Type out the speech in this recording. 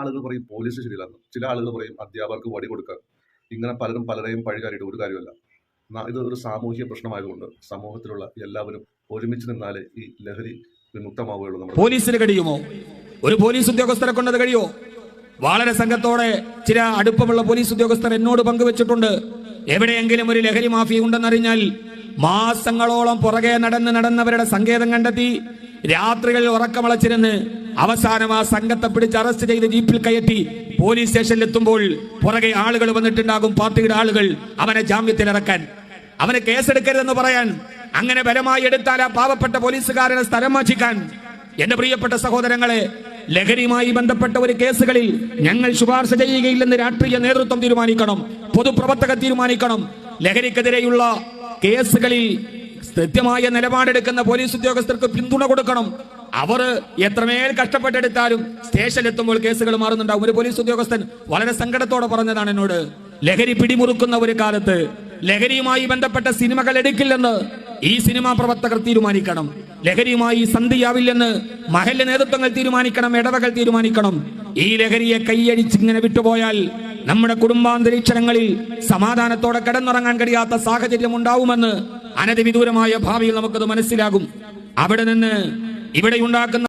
ആളുകൾ പറയും പോലീസ് ശരിയല്ലെന്ന്, ചില ആളുകൾ പറയും അധ്യാപകർക്ക് വടി കൊടുക്കുക. ഇങ്ങനെ പലരെയും പഴികാരിയിട്ട് ഒരു കാര്യമല്ല. ഇത് ഒരു സാമൂഹിക പ്രശ്നമായതുകൊണ്ട് സമൂഹത്തിലുള്ള എല്ലാവരും ഒരുമിച്ച് നിന്നാലേ ഈ ലഹരി വിമുക്തമാവുകയുള്ളൂ. പോലീസിന് കഴിയുമോ? ഒരു പോലീസ് ഉദ്യോഗസ്ഥരെ കൊണ്ടത് കഴിയോ? വളരെ സംഘത്തോടെ ചില അടുപ്പമുള്ള പോലീസ് ഉദ്യോഗസ്ഥർ എന്നോട് പങ്കുവെച്ചിട്ടുണ്ട്. എവിടെയെങ്കിലും ഒരു ലഹരി മാഫിയ ഉണ്ടെന്നറിഞ്ഞാൽ മാസങ്ങളോളം പുറകെ നടന്നവരുടെ സങ്കേതം കണ്ടെത്തി രാത്രികളിൽ ഉറക്കമളച്ചിരുന്ന് അവസാനം ആ സംഘത്തെ പിടിച്ച് അറസ്റ്റ് ചെയ്ത് ജീപ്പിൽ കയറ്റി പോലീസ് സ്റ്റേഷനിൽ എത്തുമ്പോൾ പുറകെ ആളുകൾ വന്നിട്ടുണ്ടാകും, പാർട്ടിയുടെ ആളുകൾ അവനെ ജാമ്യത്തിലിറക്കാൻ, അവന് കേസെടുക്കരുതെന്ന് പറയാൻ. അങ്ങനെ ബലമായി എടുത്താൽ ആ പാവപ്പെട്ട പോലീസുകാരനെ സ്ഥലം മാറ്റിക്കാൻ. എന്റെ പ്രിയപ്പെട്ട സഹോദരങ്ങളെ, ലഹരിയുമായി ബന്ധപ്പെട്ട ഒരു കേസുകളിൽ ഞങ്ങൾ ശുപാർശ ചെയ്യുകയില്ലെന്ന് രാഷ്ട്രീയ നേതൃത്വം തീരുമാനിക്കണം, പൊതുപ്രവർത്തകർ തീരുമാനിക്കണം. ലഹരിക്കെതിരെയുള്ള കേസുകളിൽ കൃത്യമായ നിലപാടെടുക്കുന്ന പോലീസ് ഉദ്യോഗസ്ഥർക്ക് പിന്തുണ കൊടുക്കണം. അവർ എത്രമേൽ കഷ്ടപ്പെട്ടെടുത്താലും സ്റ്റേഷനിലെത്തുമ്പോൾ കേസുകൾ മാറുന്നുണ്ടാവും. ഒരു പോലീസ് ഉദ്യോഗസ്ഥൻ വളരെ സങ്കടത്തോടെ പറഞ്ഞതാണ് എന്നോട്, ലഹരി പിടിമുറുക്കുന്ന ഒരു കാലത്ത് ലഹരിയുമായി ബന്ധപ്പെട്ട സിനിമകൾ എടുക്കില്ലെന്ന് ഈ സിനിമാ പ്രവർത്തകർ തീരുമാനിക്കണം. ലഹരിയുമായി സന്ധിയാവില്ലെന്ന് മഹല്ല് നേതൃത്വങ്ങൾ തീരുമാനിക്കണം, ഇടവകൾ തീരുമാനിക്കണം. ഈ ലഹരിയെ കൈയടിച്ചിങ്ങനെ വിട്ടുപോയാൽ നമ്മുടെ കുടുംബാന്തരീക്ഷണങ്ങളിൽ സമാധാനത്തോടെ കിടന്നുറങ്ങാൻ കഴിയാത്ത സാഹചര്യം ഉണ്ടാവുമെന്ന് അനധിവിദൂരമായ ഭാവിയിൽ നമുക്കത് മനസ്സിലാകും. അവിടെ നിന്ന് ഇവിടെ ഉണ്ടാക്കുന്ന